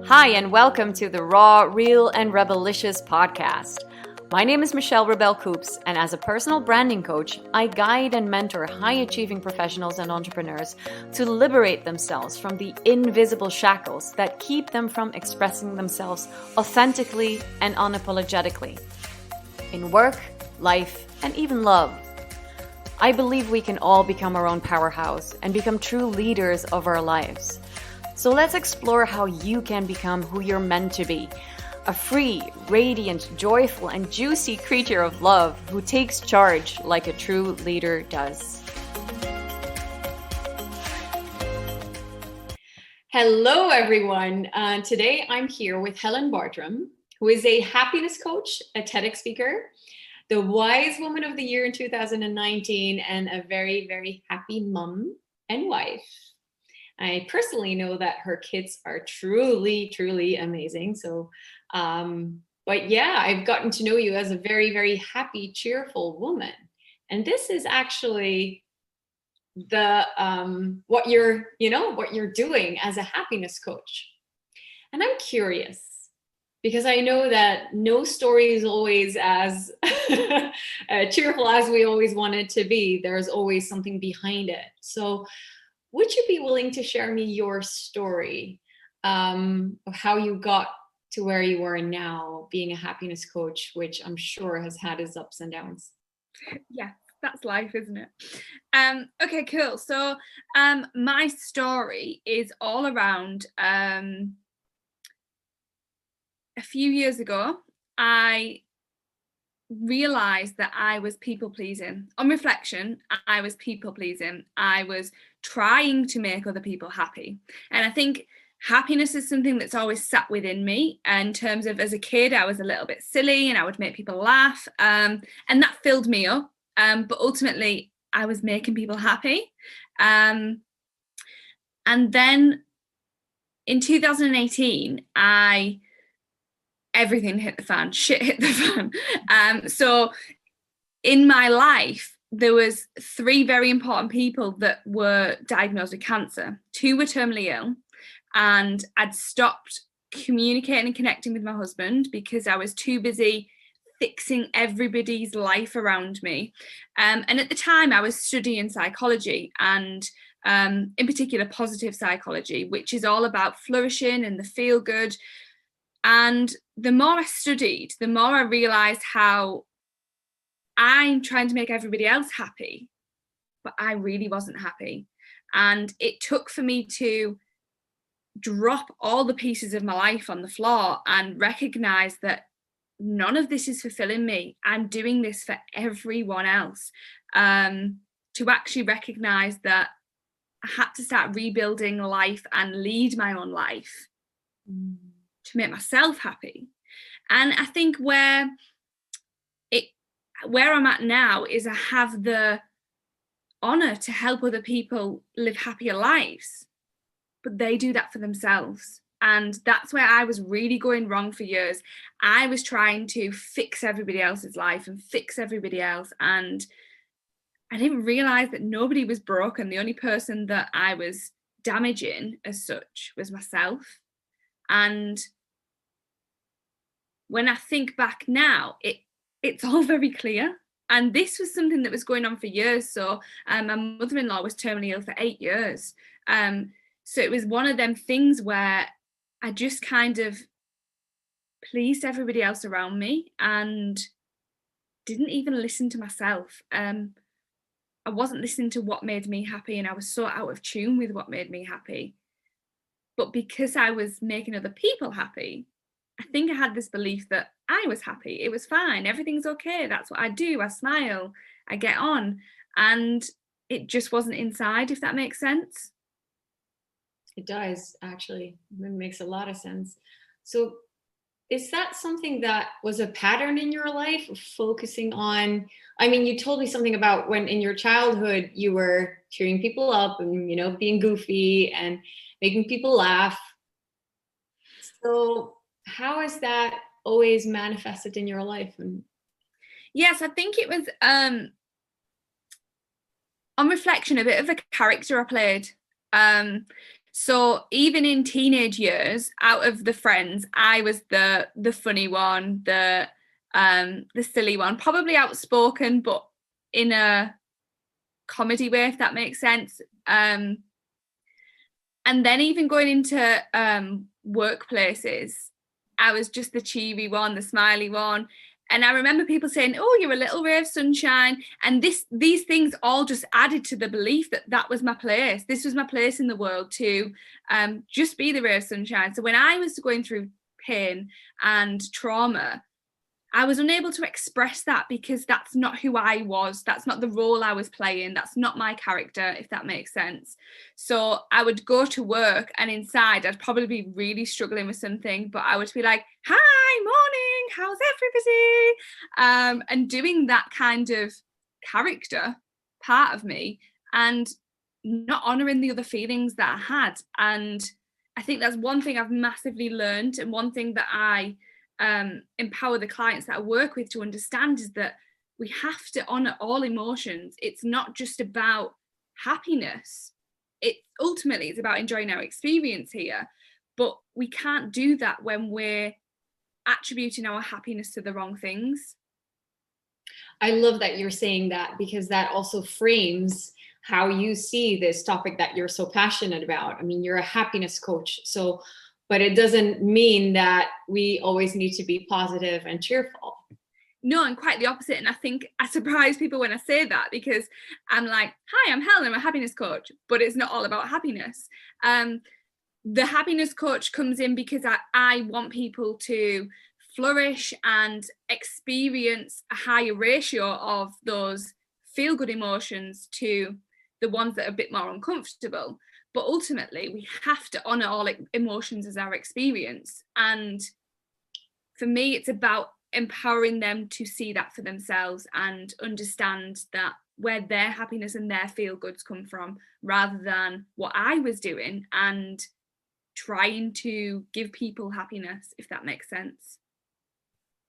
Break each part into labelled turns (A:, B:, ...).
A: Hi, and welcome to the Raw, Real, and Rebelicious podcast. My name is Michelle Rebel Coops, and as a personal branding coach, I guide and mentor high-achieving professionals and entrepreneurs to liberate themselves from the invisible shackles that keep them from expressing themselves authentically and unapologetically in work, life, and even love. I believe we can all become our own powerhouse and become true leaders of our lives. So let's explore how you can become who you're meant to be. A free, radiant, joyful, and juicy creature of love who takes charge like a true leader does. Hello, everyone. Today I'm here with Helen Bartram, who is a happiness coach, a Tedx speaker, the Wise Woman of the Year in 2019, and a very, very happy mom and wife. I personally know that her kids are truly, truly amazing. But yeah, I've gotten to know you as a very, very happy, cheerful woman. And this is actually the what you're doing as a happiness coach. And I'm curious because I know that no story is always as cheerful as we always want it to be. There's always something behind it. So would you be willing to share me your story of how you got to where you are now, being a happiness coach, which I'm sure has had its ups and downs?
B: Yeah, that's life, isn't it? Okay, cool. So my story is all around a few years ago, I realized that I was people pleasing. On reflection, I was people pleasing. I was trying to make other people happy. And I think happiness is something that's always sat within me. In terms of, as a kid, I was a little bit silly and I would make people laugh. And that filled me up. But ultimately, I was making people happy. And then in 2018, everything hit the fan, shit hit the fan. So in my life, there was 3 very important people that were diagnosed with cancer. 2 were terminally ill, and I'd stopped communicating and connecting with my husband because I was too busy fixing everybody's life around me. And at the time, I was studying psychology, and in particular, positive psychology, which is all about flourishing and the feel good. And the more I studied, the more I realized how I'm trying to make everybody else happy, but I really wasn't happy. And it took for me to drop all the pieces of my life on the floor and recognize that none of this is fulfilling me. I'm doing this for everyone else. To actually recognize that I had to start rebuilding life and lead my own life to make myself happy. And I think where I'm at now is I have the honor to help other people live happier lives, but they do that for themselves. And that's where I was really going wrong for years. I was trying to fix everybody else's life and fix everybody else. And I didn't realize that nobody was broken. The only person that I was damaging as such was myself. And when I think back now, it's all very clear. And this was something that was going on for years. So my mother-in-law was terminally ill for 8 years. So it was one of them things where I just kind of pleased everybody else around me and didn't even listen to myself. I wasn't listening to what made me happy, and I was so out of tune with what made me happy. But because I was making other people happy, I think I had this belief that I was happy. It was fine. Everything's okay. That's what I do. I smile. I get on. And it just wasn't inside, if that makes sense.
A: It does, actually. It makes a lot of sense. So is that something that was a pattern in your life of focusing on, I mean, you told me something about when in your childhood you were cheering people up and, being goofy and making people laugh. So how is that always manifested in your life?
B: Yes, I think it was on reflection a bit of a character I played. So even in teenage years, out of the friends, I was the funny one, the silly one, probably outspoken, but in a comedy way, if that makes sense. And then even going into workplaces, I was just the cheery one, the smiley one. And I remember people saying, "Oh, you're a little ray of sunshine." And these things all just added to the belief that that was my place. This was my place in the world, to just be the ray of sunshine. So when I was going through pain and trauma, I was unable to express that because that's not who I was. That's not the role I was playing. That's not my character, if that makes sense. So I would go to work, and inside I'd probably be really struggling with something, but I would be like, "Hi, morning, how's everybody?" And doing that kind of character part of me, and not honouring the other feelings that I had. And I think that's one thing I've massively learned, and one thing that I empower the clients that I work with to understand is that we have to honor all emotions. It's not just about happiness. It's about enjoying our experience here, but we can't do that when we're attributing our happiness to the wrong things.
A: I love that you're saying that, because that also frames how you see this topic that you're so passionate about. I mean, you're a happiness coach, so but it doesn't mean that we always need to be positive and cheerful.
B: No, and quite the opposite. And I think I surprise people when I say that, because I'm like, "Hi, I'm Helen, I'm a happiness coach," but it's not all about happiness. The happiness coach comes in because I want people to flourish and experience a higher ratio of those feel-good emotions to the ones that are a bit more uncomfortable. But ultimately, we have to honour all emotions as our experience. And for me, it's about empowering them to see that for themselves and understand that where their happiness and their feel-goods come from, rather than what I was doing and trying to give people happiness, if that makes sense.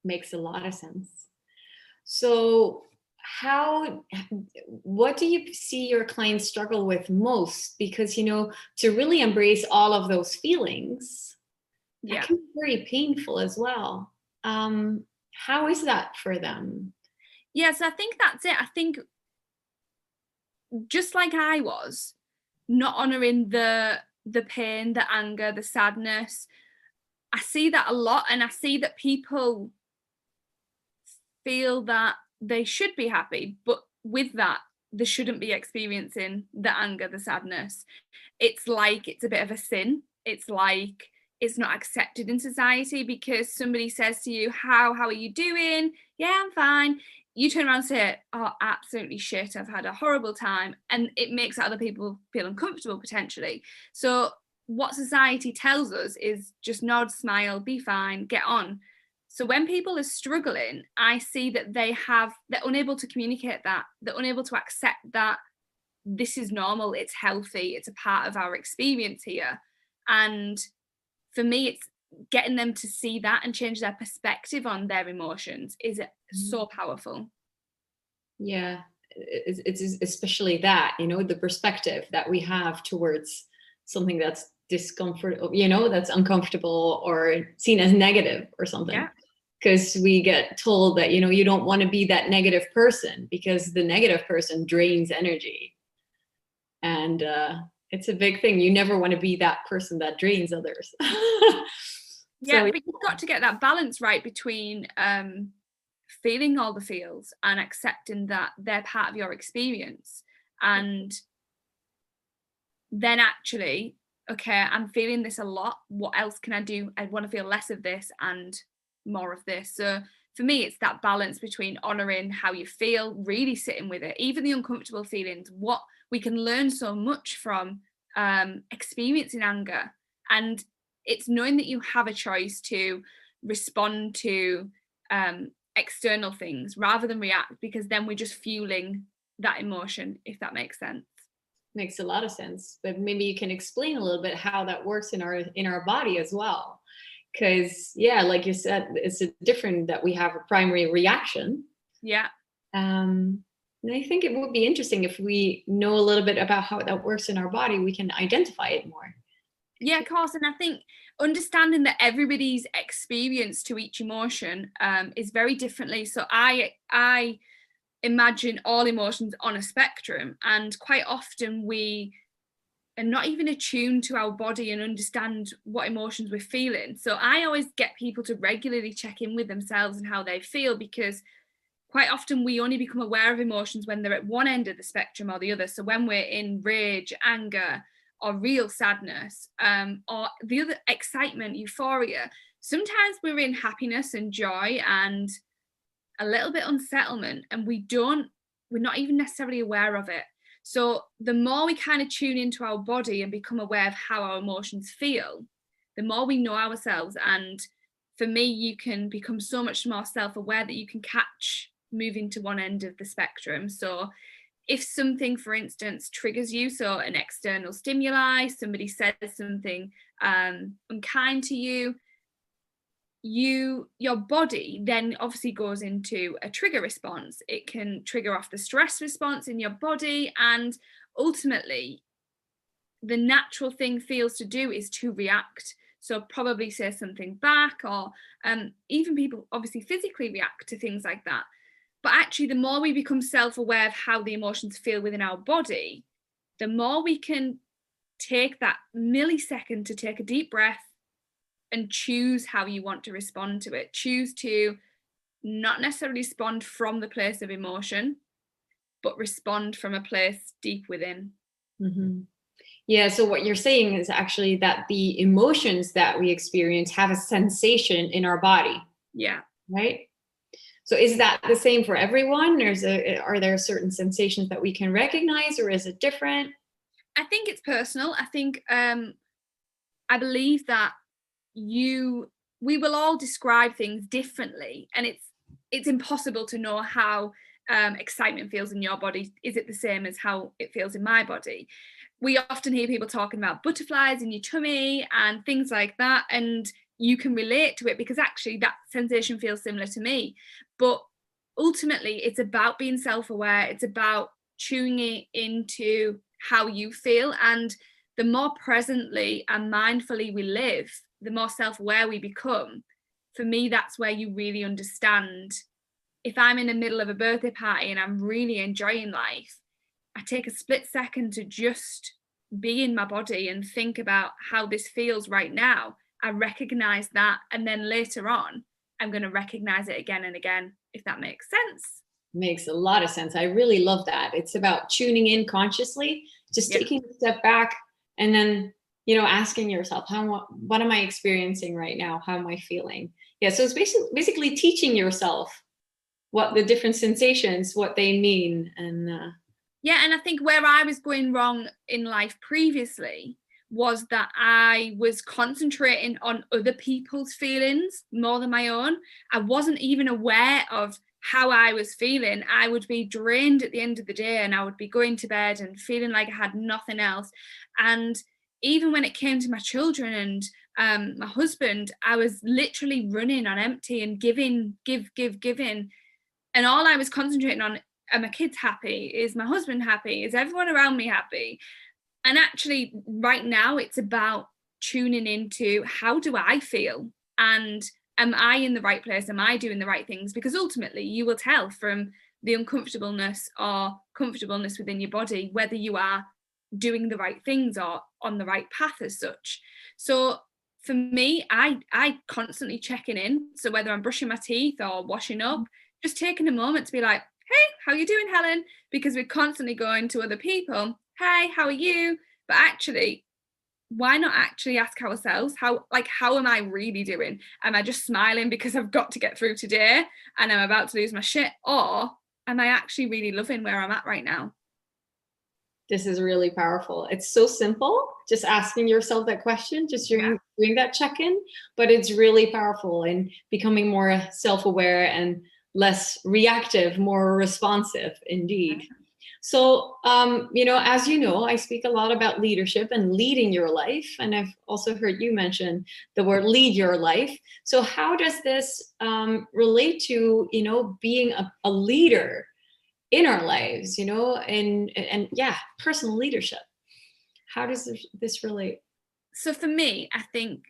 A: Makes a lot of sense. So what do you see your clients struggle with most? Because, to really embrace all of those feelings, that can be very painful as well. How is that for them?
B: Yes, I think that's it. I think just like I was not honoring the pain, the anger, the sadness, I see that a lot. And I see that people feel that they should be happy, but with that, they shouldn't be experiencing the anger, the sadness. It's like it's a bit of a sin. It's like it's not accepted in society, because somebody says to you, how are you doing? "Yeah, I'm fine." You turn around and say, "Oh, absolutely shit, I've had a horrible time." And it makes other people feel uncomfortable potentially. So what society tells us is just nod, smile, be fine, get on. So when people are struggling, I see that they're unable to communicate that. They're unable to accept that this is normal, it's healthy, it's a part of our experience here. And for me, it's getting them to see that and change their perspective on their emotions is so powerful.
A: Yeah, it's especially that, the perspective that we have towards something that's discomfort, that's uncomfortable or seen as negative or something.
B: Yeah.
A: Because we get told that, you don't want to be that negative person, because the negative person drains energy. And it's a big thing. You never want to be that person that drains others.
B: Yeah, but you've got to get that balance right between feeling all the feels and accepting that they're part of your experience. And then actually, okay, I'm feeling this a lot. What else can I do? I want to feel less of this and more of this. So for me, it's that balance between honouring how you feel, really sitting with it, even the uncomfortable feelings. What we can learn so much from experiencing anger. And it's knowing that you have a choice to respond to external things rather than react, because then we're just fueling that emotion, if that makes sense.
A: Makes a lot of sense. But maybe you can explain a little bit how that works in our body as well. Because, yeah, like you said, it's different that we have a primary reaction.
B: Yeah.
A: And I think it would be interesting if we know a little bit about how that works in our body, we can identify it more.
B: Yeah, of course. And I think understanding that everybody's experience to each emotion is very differently. So I imagine all emotions on a spectrum, and quite often we are not even attuned to our body and understand what emotions we're feeling. So I always get people to regularly check in with themselves and how they feel, because quite often we only become aware of emotions when they're at one end of the spectrum or the other. So when we're in rage, anger, or real sadness, or the other, excitement, euphoria, sometimes we're in happiness and joy and a little bit unsettlement, and we're not even necessarily aware of it. So the more we kind of tune into our body and become aware of how our emotions feel, the more we know ourselves. And for me, you can become so much more self-aware that you can catch moving to one end of the spectrum. So if something, for instance, triggers you, so an external stimuli, somebody says something unkind to you, your body then obviously goes into a trigger response. It can trigger off the stress response in your body, and ultimately the natural thing feels to do is to react. So probably say something back, or even people obviously physically react to things like that. But actually, the more we become self-aware of how the emotions feel within our body, the more we can take that millisecond to take a deep breath and choose how you want to respond to it. Choose to not necessarily respond from the place of emotion, but respond from a place deep within.
A: Mm-hmm. Yeah, so what you're saying is actually that the emotions that we experience have a sensation in our body.
B: Yeah.
A: Right? So is that the same for everyone? Are there certain sensations that we can recognize, or is it different?
B: I think it's personal. I think I believe that we will all describe things differently, and it's impossible to know how excitement feels in your body. Is it the same as how it feels in my body? We often hear people talking about butterflies in your tummy and things like that, and you can relate to it because actually that sensation feels similar to me. But ultimately, it's about being self-aware. It's about tuning into how you feel, and the more presently and mindfully we live, the more self-aware we become. For me, that's where you really understand. If I'm in the middle of a birthday party and I'm really enjoying life, I take a split second to just be in my body and think about how this feels right now. I recognize that, and then later on, I'm going to recognize it again and again, if that makes sense.
A: Makes a lot of sense. I really love that. It's about tuning in consciously, just taking a step back, and then, asking yourself, what am I experiencing right now? How am I feeling? Yeah. So it's basically teaching yourself what the different sensations, what they mean. And
B: and I think where I was going wrong in life previously was that I was concentrating on other people's feelings more than my own. I wasn't even aware of how I was feeling. I would be drained at the end of the day, and I would be going to bed and feeling like I had nothing else. And even when it came to my children and my husband, I was literally running on empty and giving. And all I was concentrating on, are my kids happy? Is my husband happy? Is everyone around me happy? And actually, right now, it's about tuning into, how do I feel? And am I in the right place? Am I doing the right things? Because ultimately, you will tell from the uncomfortableness or comfortableness within your body whether you are doing the right things or on the right path as such. So for me, I constantly checking in. So whether I'm brushing my teeth or washing up, just taking a moment to be like, hey, how you doing, Helen? Because we're constantly going to other people, hey, how are you? But actually, why not actually ask ourselves, how am I really doing? Am I just smiling because I've got to get through today and I'm about to lose my shit? Or am I actually really loving where I'm at right now?
A: This is really powerful. It's so simple, just asking yourself that question, just doing that check-in, but it's really powerful in becoming more self-aware and less reactive, more responsive indeed. So, as you know, I speak a lot about leadership and leading your life. And I've also heard you mention the word lead your life. So how does this relate to, being a leader in our lives, and personal leadership? How does this relate?
B: So for me, I think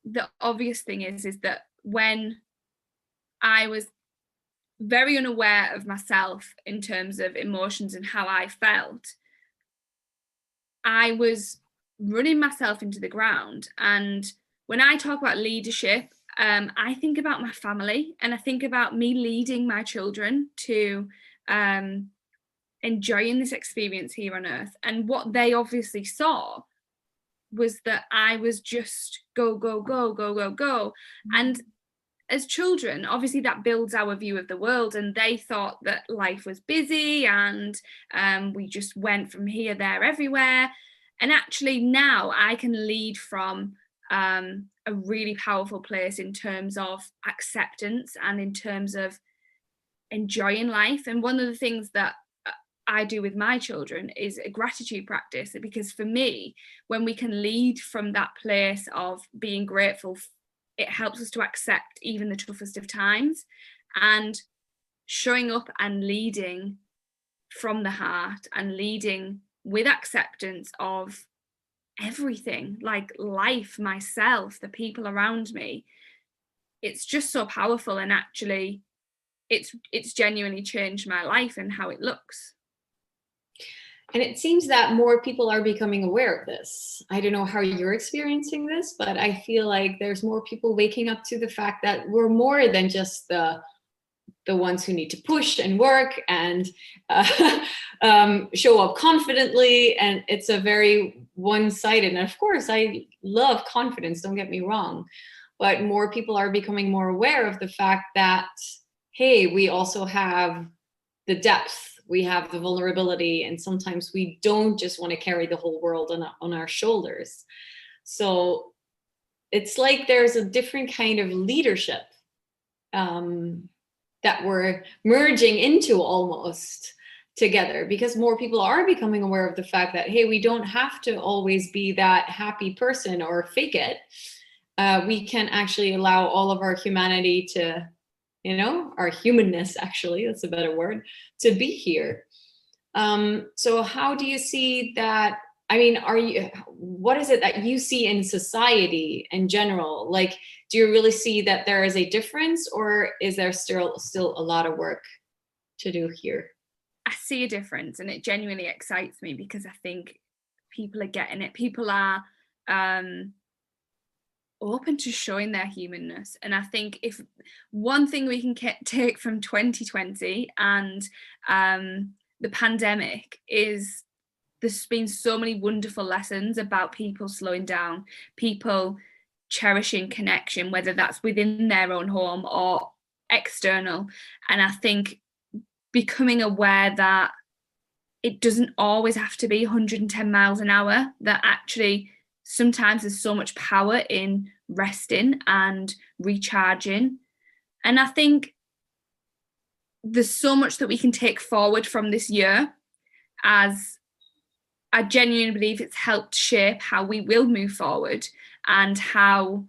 B: the obvious thing is that when I was very unaware of myself in terms of emotions and how I felt, I was running myself into the ground. And when I talk about leadership, I think about my family, and I think about me leading my children to enjoying this experience here on earth. And what they obviously saw was that I was just go, go, go, go, go, go. And as children, obviously that builds our view of the world, and they thought that life was busy and we just went from here, there, everywhere. And actually now I can lead from a really powerful place in terms of acceptance and in terms of enjoying life. And one of the things that I do with my children is a gratitude practice, because for me, when we can lead from that place of being grateful, it helps us to accept even the toughest of times. And showing up and leading from the heart and leading with acceptance of everything, like life, myself, the people around me, it's just so powerful. And actually it's genuinely changed my life and how it looks.
A: And it seems that more people are becoming aware of this. I don't know how you're experiencing this, but I feel like there's more people waking up to the fact that we're more than just the ones who need to push and work and show up confidently. And it's a very one-sided. And of course, I love confidence, don't get me wrong. But more people are becoming more aware of the fact that, hey, we also have the depth, we have the vulnerability, and sometimes we don't just want to carry the whole world on our shoulders. So it's like there's a different kind of leadership that we're merging into almost together, because more people are becoming aware of the fact that, hey, we don't have to always be that happy person or fake it. We can actually allow all of our humanity to, our humanness, actually, that's a better word, to be here. So how do you see that? I mean, what is it that you see in society in general? Like, do you really see that there is a difference, or is there still a lot of work to do here?
B: I see a difference, and it genuinely excites me because I think people are getting it. People are open to showing their humanness. And I think if one thing we can take from 2020 and the pandemic is there's been so many wonderful lessons about people slowing down, people cherishing connection, whether that's within their own home or external. And I think becoming aware that it doesn't always have to be 110 miles an hour, that actually sometimes there's so much power in resting and recharging. And I think there's so much that we can take forward from this year, as I genuinely believe it's helped shape how we will move forward and how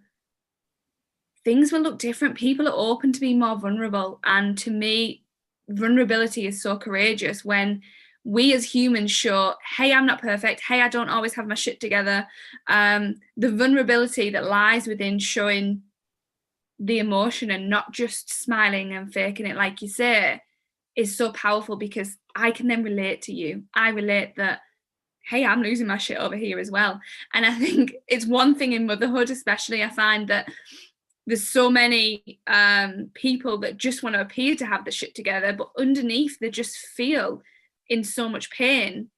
B: things will look different. People are open to being more vulnerable. And to me, vulnerability is so courageous when we as humans show, hey, I'm not perfect. Hey, I don't always have my shit together. The vulnerability that lies within showing the emotion and not just smiling and faking it, like you say, is so powerful, because I can then relate to you. I relate that, hey, I'm losing my shit over here as well. And I think it's one thing in motherhood, especially, I find that there's so many people that just want to appear to have the shit together, but underneath they just feel in so much pain,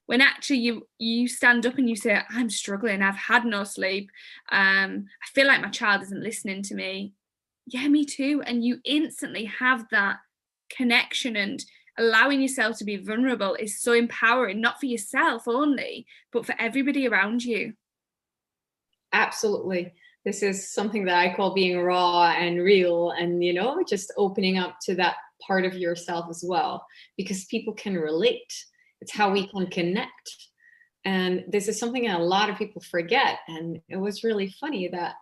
B: when actually you stand up and you say, I'm struggling, I've had no sleep, I feel like my child isn't listening to me. Yeah, me too. And you instantly have that connection, and allowing yourself to be vulnerable is so empowering, not for yourself only, but for everybody around you.
A: Absolutely. This is something that I call being raw and real, and, just opening up to that part of yourself as well, because people can relate. It's how we can connect. And this is something that a lot of people forget. And it was really funny that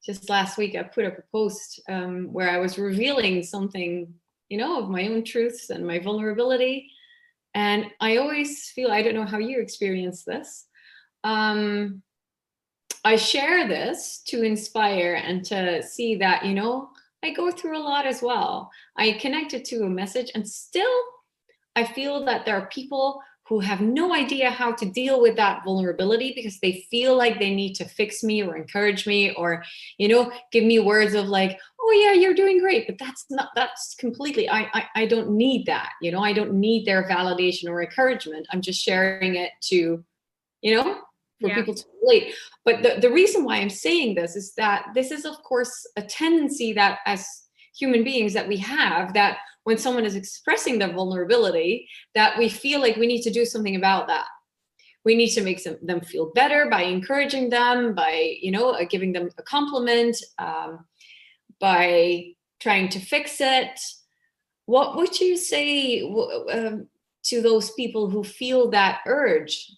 A: just last week I put up a post where I was revealing something, of my own truths and my vulnerability. And I always feel, I don't know how you experience this, I share this to inspire and to see that, I go through a lot as well. I connected to a message, and still I feel that there are people who have no idea how to deal with that vulnerability because they feel like they need to fix me or encourage me, or, give me words of like, oh yeah, you're doing great. But that's completely, I don't need that. I don't need their validation or encouragement. I'm just sharing it to, for people to relate. But the reason why I'm saying this is that this is, of course, a tendency that as human beings that we have, that when someone is expressing their vulnerability, that we feel like we need to do something about that. We need to make them feel better by encouraging them, by, giving them a compliment, by trying to fix it. What would you say to those people who feel that urge,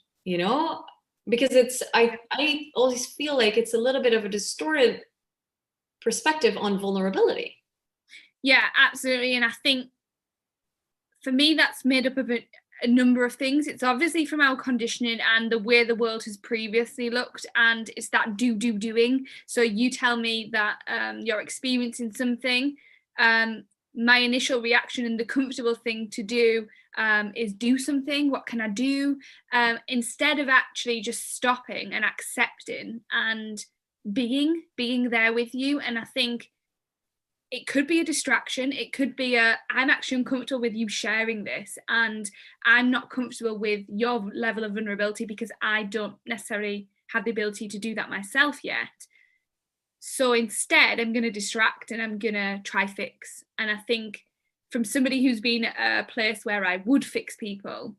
A: Because I always feel like it's a little bit of a distorted perspective on vulnerability.
B: Yeah, absolutely. And I think for me, that's made up of a number of things. It's obviously from our conditioning and the way the world has previously looked, and it's that doing. So you tell me that you're experiencing something, my initial reaction and the comfortable thing to do is do something. What can I do? Instead of actually just stopping and accepting and being there with you. And I think it could be a distraction. It could be I'm actually uncomfortable with you sharing this, and I'm not comfortable with your level of vulnerability because I don't necessarily have the ability to do that myself yet. So instead, I'm going to distract and I'm going to try fix. And I think from somebody who's been at a place where I would fix people,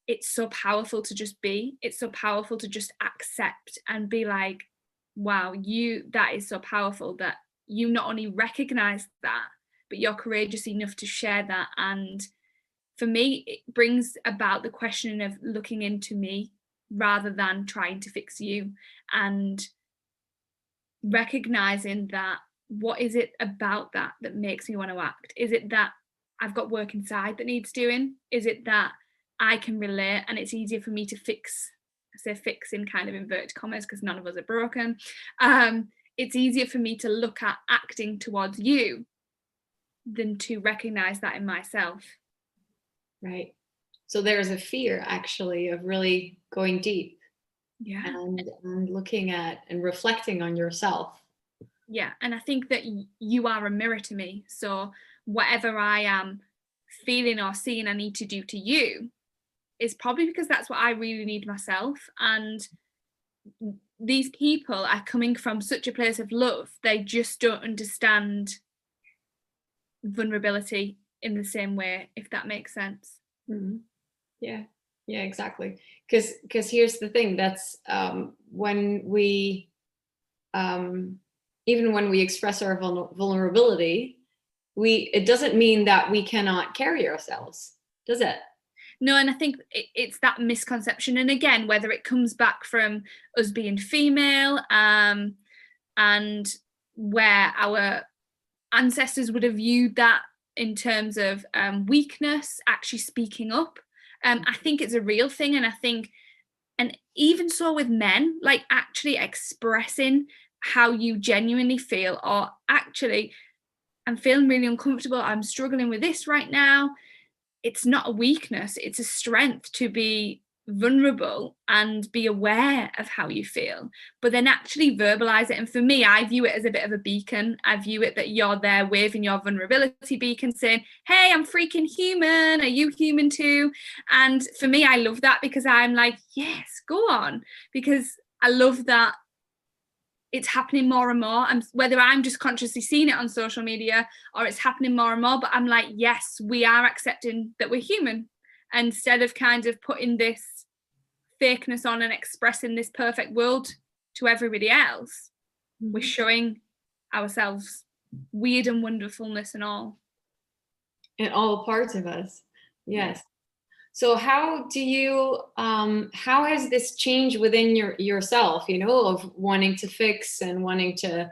B: it's so powerful to just be. It's so powerful to just accept and be like, wow, that is so powerful that you not only recognize that, but you're courageous enough to share that. And for me, it brings about the question of looking into me rather than trying to fix you, and recognizing that, what is it about that makes me want to act? Is it that I've got work inside that needs doing? Is it that I can relate and it's easier for me to fix? I say fix in kind of inverted commas because none of us are broken. It's easier for me to look at acting towards you than to recognize that in myself.
A: Right. So there's a fear actually of really going deep.
B: Yeah.
A: And looking at and reflecting on yourself.
B: Yeah. And I think that you are a mirror to me. So whatever I am feeling or seeing I need to do to you is probably because that's what I really need myself. And these people are coming from such a place of love, they just don't understand vulnerability in the same way, if that makes sense.
A: Mm-hmm. Yeah, exactly. Because here's the thing, that's when we even when we express our vulnerability, it doesn't mean that we cannot carry ourselves, does it?
B: No, and I think it's that misconception. And again, whether it comes back from us being female and where our ancestors would have viewed that in terms of weakness, actually speaking up. I think it's a real thing. And I think, and even so with men, like actually expressing how you genuinely feel, or actually, I'm feeling really uncomfortable, I'm struggling with this right now. It's not a weakness, it's a strength to be vulnerable and be aware of how you feel, but then actually verbalize it. And for me, I view it as a bit of a beacon. I view it that you're there waving your vulnerability beacon saying, hey, I'm freaking human, are you human too? And for me, I love that, because I'm like, yes, go on, because I love that it's happening more and more. Whether I'm just consciously seeing it on social media or it's happening more and more, but I'm like, yes, we are accepting that we're human, instead of kind of putting this fakeness on and expressing this perfect world to everybody else. We're showing ourselves weird and wonderfulness and all.
A: In all parts of us. Yes. So how do you, how has this changed within yourself, of wanting to fix and wanting to,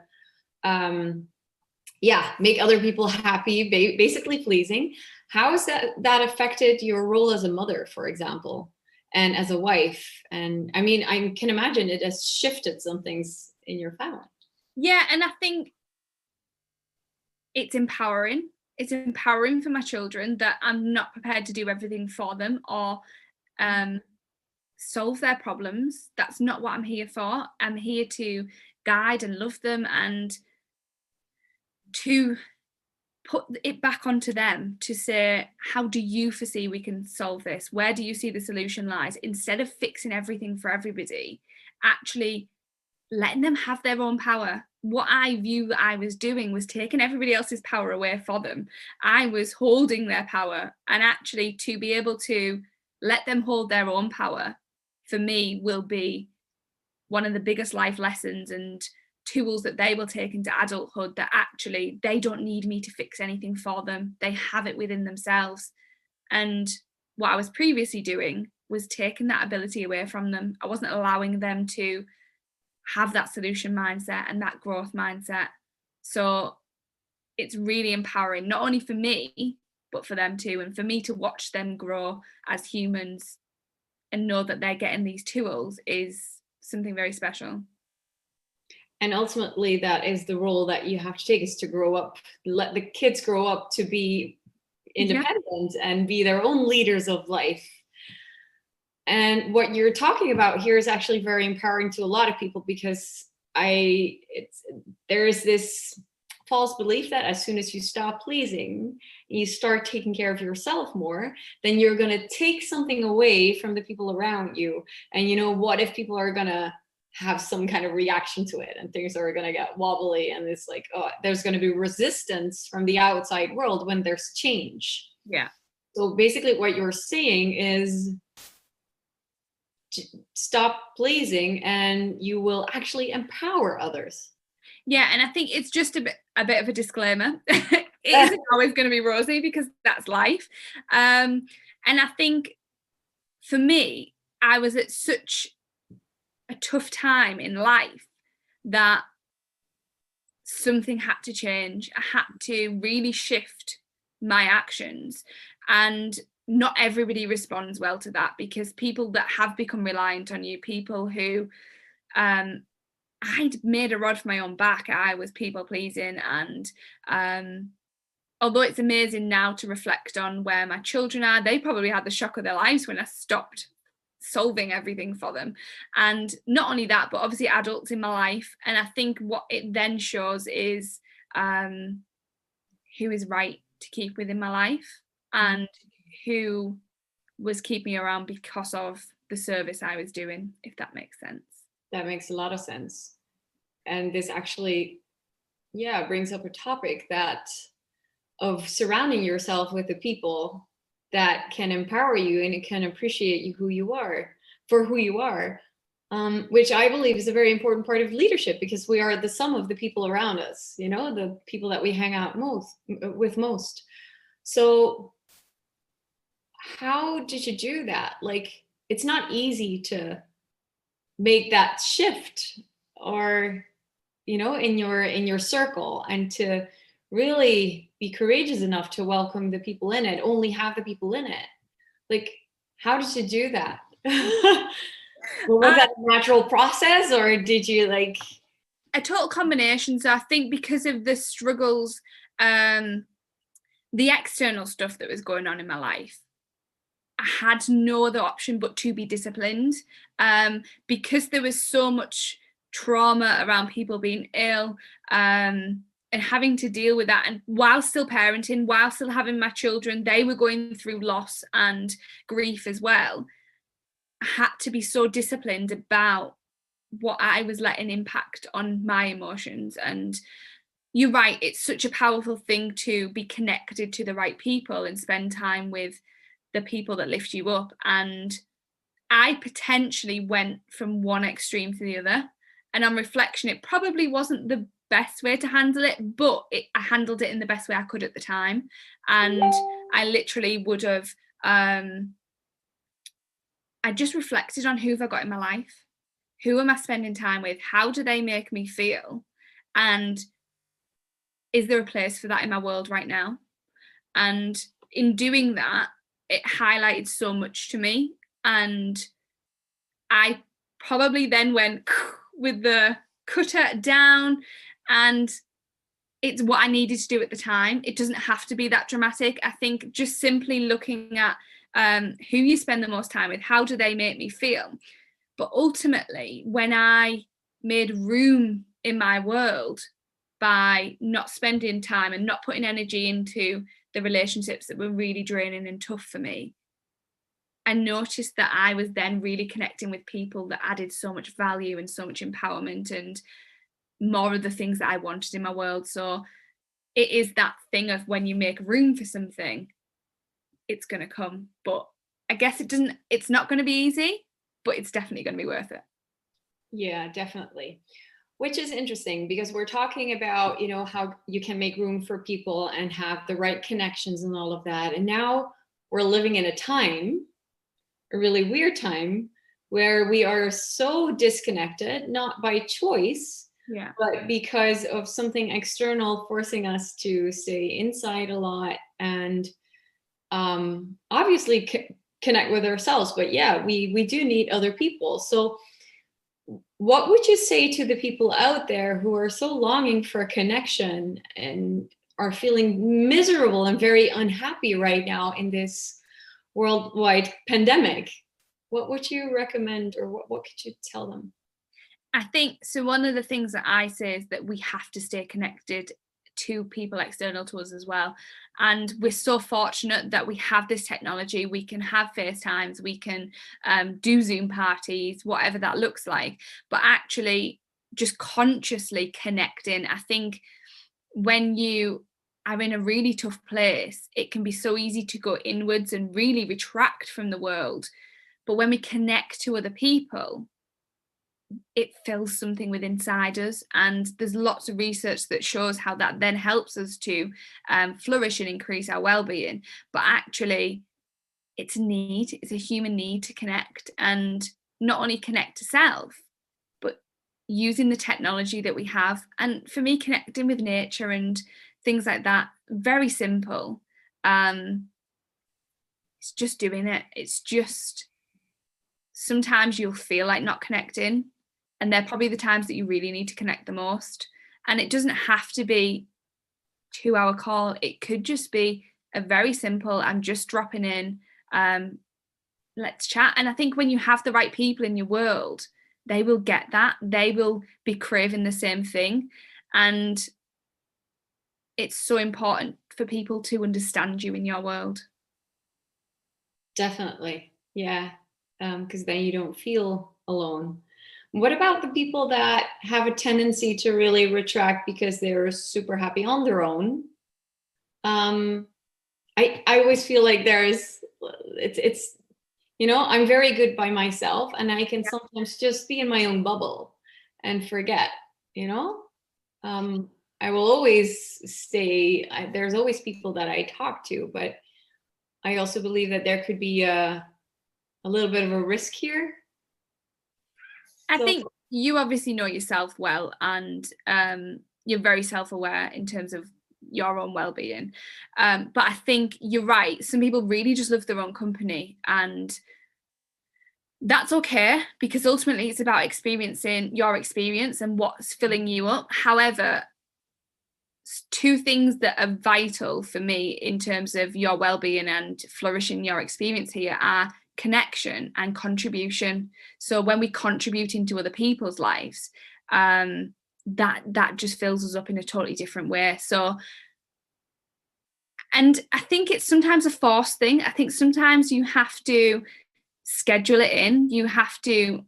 A: make other people happy, basically pleasing? How has that affected your role as a mother, for example? and as a wife. And I mean, I can imagine it has shifted some things in your family.
B: Yeah, and I think it's empowering. It's empowering for my children that I'm not prepared to do everything for them or solve their problems. That's not what I'm here for. I'm here to guide and love them and to put it back onto them to say, how do you foresee we can solve this? Where do you see the solution lies? Instead of fixing everything for everybody, actually letting them have their own power. What I view that I was doing was taking everybody else's power away for them. I was holding their power, and actually to be able to let them hold their own power, for me, will be one of the biggest life lessons and tools that they will take into adulthood, that actually they don't need me to fix anything for them. They have it within themselves. And what I was previously doing was taking that ability away from them. I wasn't allowing them to have that solution mindset and that growth mindset. So it's really empowering, not only for me, but for them too. And for me to watch them grow as humans and know that they're getting these tools is something very special.
A: And ultimately, that is the role that you have to take, is to grow up, let the kids grow up to be independent and be their own leaders of life. And what you're talking about here is actually very empowering to a lot of people, because there is this false belief that as soon as you stop pleasing, you start taking care of yourself more, then you're going to take something away from the people around you. And what if people are going to have some kind of reaction to it, and things are going to get wobbly, and it's like, oh, there's going to be resistance from the outside world when there's change.
B: Yeah.
A: So basically what you're saying is, stop pleasing and you will actually empower others.
B: Yeah, and I think it's just a bit of a disclaimer. It isn't always going to be rosy, because that's life. And I think for me, I was at such a tough time in life that something had to change. I had to really shift my actions, and not everybody responds well to that, because people that have become reliant on you, people who I'd made a rod for my own back, I was people pleasing. And although it's amazing now to reflect on where my children are, they probably had the shock of their lives when I stopped solving everything for them. And not only that, but obviously adults in my life. And I think what it then shows is who is right to keep within my life, and who was keeping me around because of the service I was doing, if that makes sense.
A: That makes a lot of sense. And this actually, brings up a topic that of surrounding yourself with the people that can empower you and it can appreciate you, who you are, which I believe is a very important part of leadership, because we are the sum of the people around us, the people that we hang out most. So how did you do that? Like, it's not easy to make that shift, or in your circle, and to really be courageous enough to welcome the people in it, only have the people in it. Like, how did you do that? Well, was that a natural process, or did you like
B: a total combination? So I think because of the struggles, the external stuff that was going on in my life, I had no other option but to be disciplined, because there was so much trauma around people being ill, and having to deal with that. And while still parenting, while still having my children, they were going through loss and grief as well. I had to be so disciplined about what I was letting impact on my emotions. And you're right, it's such a powerful thing to be connected to the right people and spend time with the people that lift you up. And I potentially went from one extreme to the other, and on reflection, it probably wasn't the best way to handle it, but I handled it in the best way I could at the time. And I literally would have I just reflected on who have I got in my life, who am I spending time with, how do they make me feel, and is there a place for that in my world right now? And in doing that, it highlighted so much to me. And I probably then went with the cutter down, and it's what I needed to do at the time. It doesn't have to be that dramatic. I think just simply looking at who you spend the most time with, how do they make me feel? But ultimately, when I made room in my world by not spending time and not putting energy into the relationships that were really draining and tough for me, I noticed that I was then really connecting with people that added so much value and so much empowerment and more of the things that I wanted in my world. So it is that thing of when you make room for something, it's going to come. But I guess it's not going to be easy, but it's definitely going to be worth it.
A: Yeah, definitely. Which is interesting because we're talking about, how you can make room for people and have the right connections and all of that. And now we're living in a really weird time where we are so disconnected, not by choice, but because of something external forcing us to stay inside a lot and obviously connect with ourselves. But yeah, we do need other people. So what would you say to the people out there who are so longing for a connection and are feeling miserable and very unhappy right now in this worldwide pandemic? What would you recommend, or what could you tell them?
B: I think so. One of the things that I say is that we have to stay connected to people external to us as well. And we're so fortunate that we have this technology. We can have FaceTimes, we can do Zoom parties, whatever that looks like. But actually, just consciously connecting. I think when you are in a really tough place, it can be so easy to go inwards and really retract from the world. But when we connect to other people, it fills something within inside us, and there's lots of research that shows how that then helps us to flourish and increase our well-being. But actually, it's a human need to connect, and not only connect to self, but using the technology that we have. And for me, connecting with nature and things like that, very simple. It's just doing it. It's just, sometimes you'll feel like not connecting, and they're probably the times that you really need to connect the most. And it doesn't have to be 2-hour call. It could just be a very simple, I'm just dropping in, let's chat. And I think when you have the right people in your world, they will get that. They will be craving the same thing. And it's so important for people to understand you in your world.
A: Definitely. Yeah. Because then you don't feel alone. What about the people that have a tendency to really retract because they're super happy on their own? I always feel like it's I'm very good by myself, and I can sometimes just be in my own bubble and forget, I will always there's always people that I talk to, but I also believe that there could be a little bit of a risk here.
B: I think you obviously know yourself well, and you're very self-aware in terms of your own well-being. But I think you're right. Some people really just love their own company, and that's okay, because ultimately it's about experiencing your experience and what's filling you up. However, two things that are vital for me in terms of your well-being and flourishing your experience here are connection and contribution. So when we contribute into other people's lives, that just fills us up in a totally different way. So, and I think it's sometimes a forced thing. I think sometimes you have to schedule it in. You have to,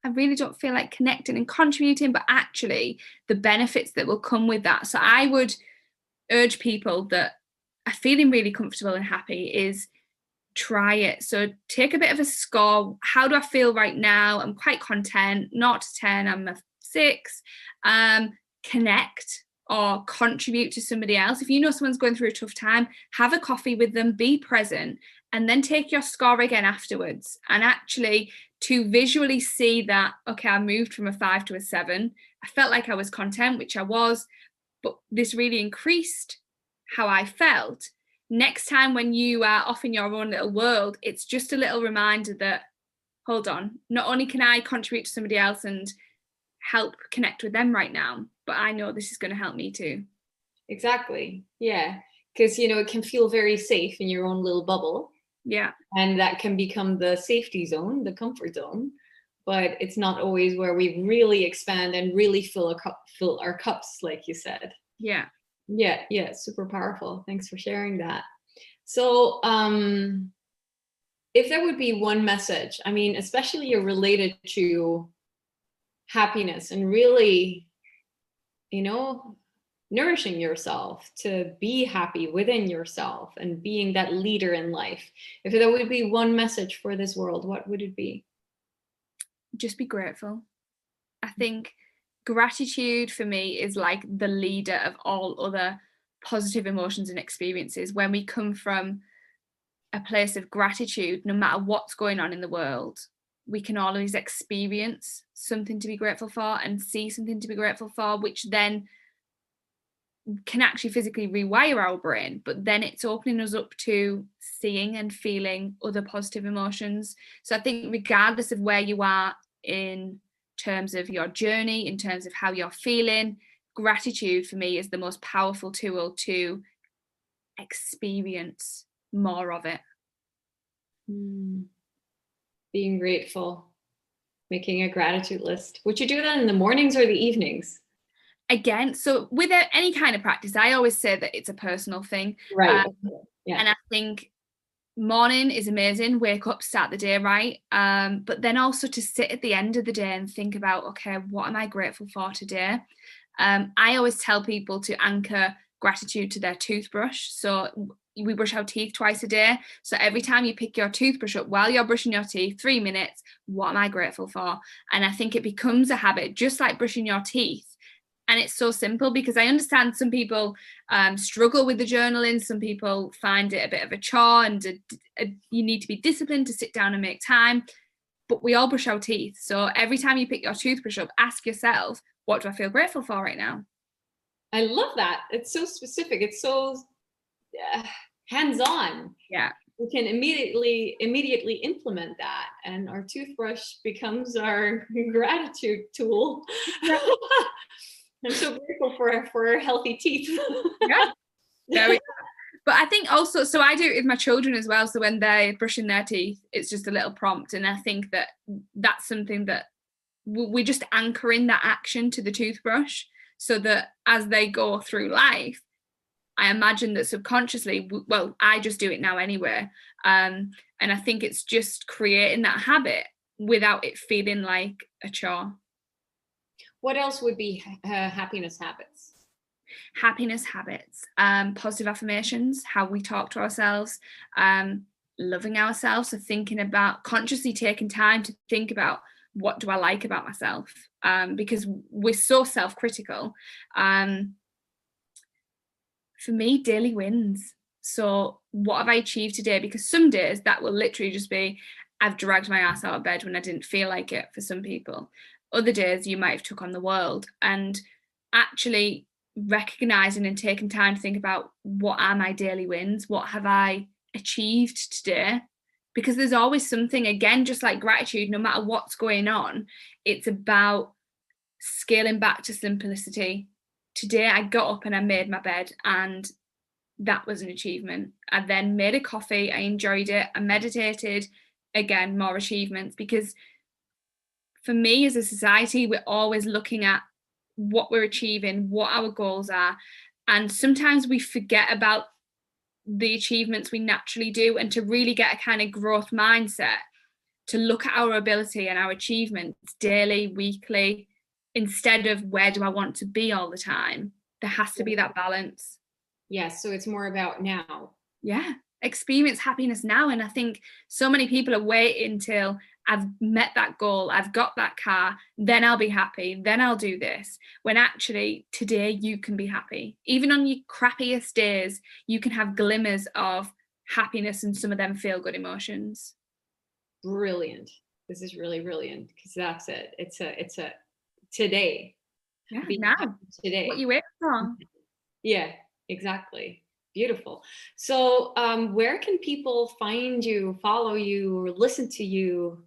B: I really don't feel like connecting and contributing, but actually the benefits that will come with that. So I would urge people that are feeling really comfortable and happy is try it. So take a bit of a score. How do I feel right now? I'm quite content. 0 to 10, I'm a 6. Connect or contribute to somebody else. If you know someone's going through a tough time, have a coffee with them, be present, and then take your score again afterwards. And actually to visually see that, okay, I moved from a 5 to a 7. I felt like I was content, which I was, but this really increased how I felt. Next time when you are off in your own little world, it's just a little reminder that hold on, not only can I contribute to somebody else and help connect with them right now, but I know this is going to help me too.
A: Exactly. Yeah. Because, it can feel very safe in your own little bubble.
B: Yeah.
A: And that can become the safety zone, the comfort zone. But it's not always where we really expand and really fill our cups, like you said.
B: Yeah.
A: Yeah. Super powerful. Thanks for sharing that. So, if there would be one message, I mean, especially related to happiness and really, nourishing yourself to be happy within yourself and being that leader in life. If there would be one message for this world, what would it be?
B: Just be grateful. I think gratitude for me is like the leader of all other positive emotions and experiences. When we come from a place of gratitude, no matter what's going on in the world, we can always experience something to be grateful for and see something to be grateful for, which then can actually physically rewire our brain, but then it's opening us up to seeing and feeling other positive emotions. So I think regardless of where you are in terms of your journey, in terms of how you're feeling, gratitude for me is the most powerful tool to experience more of it.
A: Being grateful, making a gratitude list. Would you do that in the mornings or the evenings?
B: Again, so with any kind of practice, I always say that it's a personal thing.
A: Right. Yeah.
B: And I think morning is amazing, wake up, start the day right. But then also to sit at the end of the day and think about, okay, what am I grateful for today? I always tell people to anchor gratitude to their toothbrush. So we brush our teeth twice a day. So every time you pick your toothbrush up while you're brushing your teeth, 3 minutes, what am I grateful for? And I think it becomes a habit, just like brushing your teeth. And it's so simple, because I understand some people struggle with the journaling. Some people find it a bit of a chore, and you need to be disciplined to sit down and make time. But we all brush our teeth. So every time you pick your toothbrush up, ask yourself, what do I feel grateful for right now?
A: I love that. It's so specific. It's so hands-on.
B: Yeah.
A: We can immediately implement that, and our toothbrush becomes our gratitude tool. Yeah. I'm so grateful for healthy teeth.
B: Yeah. But I think also, so I do it with my children as well. So when they're brushing their teeth, it's just a little prompt. And I think that that's something that we just anchor in that action to the toothbrush, so that as they go through life, I imagine that subconsciously, well, I just do it now anyway. And I think it's just creating that habit without it feeling like a chore.
A: What else would be happiness habits?
B: Happiness habits, positive affirmations, how we talk to ourselves, loving ourselves. So thinking about, consciously taking time to think about, what do I like about myself? Because we're so self-critical. For me, daily wins. So what have I achieved today? Because some days that will literally just be, I've dragged my ass out of bed when I didn't feel like it, for some people. Other days you might have took on the world. And actually recognizing and taking time to think about, what are my daily wins? What have I achieved today? Because there's always something, again, just like gratitude, no matter what's going on, it's about scaling back to simplicity. Today I got up and I made my bed, and that was an achievement. I then made a coffee, I enjoyed it, I meditated, again, more achievements. Because for me, as a society, we're always looking at what we're achieving, what our goals are, and sometimes we forget about the achievements we naturally do, and to really get a kind of growth mindset, to look at our ability and our achievements daily, weekly, instead of where do I want to be all the time. There has to be that balance.
A: Yes, so it's more about now.
B: Yeah, experience happiness now. And I think so many people are waiting till I've met that goal, I've got that car, then I'll be happy, then I'll do this. When actually today you can be happy. Even on your crappiest days, you can have glimmers of happiness, and some of them feel good emotions.
A: Brilliant. This is really brilliant, because that's it. It's a today.
B: Yeah, now.
A: Today.
B: What you waiting for?
A: Yeah, exactly. Beautiful. So where can people find you, follow you, or listen to you?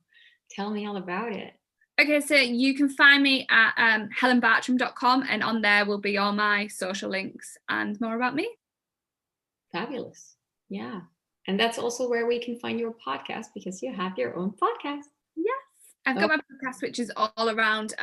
A: Tell me all about it.
B: Okay, so you can find me at helenbartram.com, and on there will be all my social links and more about me.
A: Fabulous. Yeah. And that's also where we can find your podcast, because you have your own podcast.
B: Yes. I've got my podcast, which is all around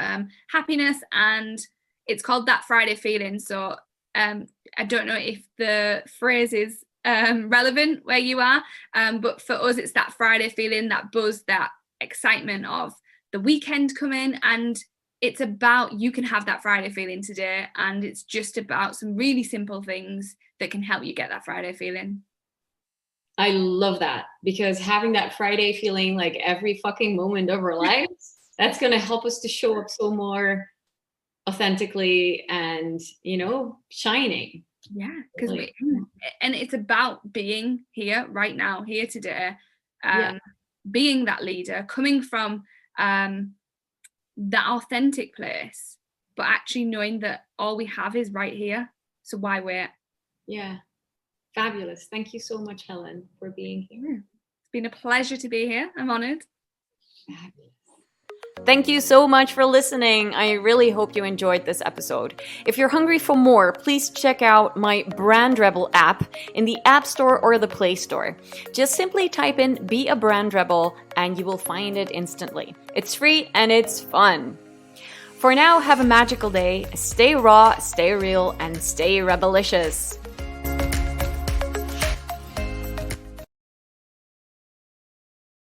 B: happiness, and it's called That Friday Feeling. So I don't know if the phrase is relevant where you are, but for us, it's that Friday feeling, that buzz, that excitement of the weekend coming, and it's about, you can have that Friday feeling today, and it's just about some really simple things that can help you get that Friday feeling.
A: I love that, because having that Friday feeling like every fucking moment of our lives, that's going to help us to show up so more authentically and, you know, shining.
B: Yeah, because and it's about being here right now, here today, being that leader, coming from that authentic place, but actually knowing that all we have is right here, so why wait?
A: Yeah. Fabulous. Thank you so much, Helen, for being here.
B: It's been a pleasure to be here. I'm honored.
A: Fabulous. Thank you so much for listening. I really hope you enjoyed this episode. If you're hungry for more, please check out my Brand Rebel app in the App Store or the Play Store. Just simply type in Be a Brand Rebel and you will find it instantly. It's free and it's fun. For now, have a magical day. Stay raw, stay real, and stay rebelicious.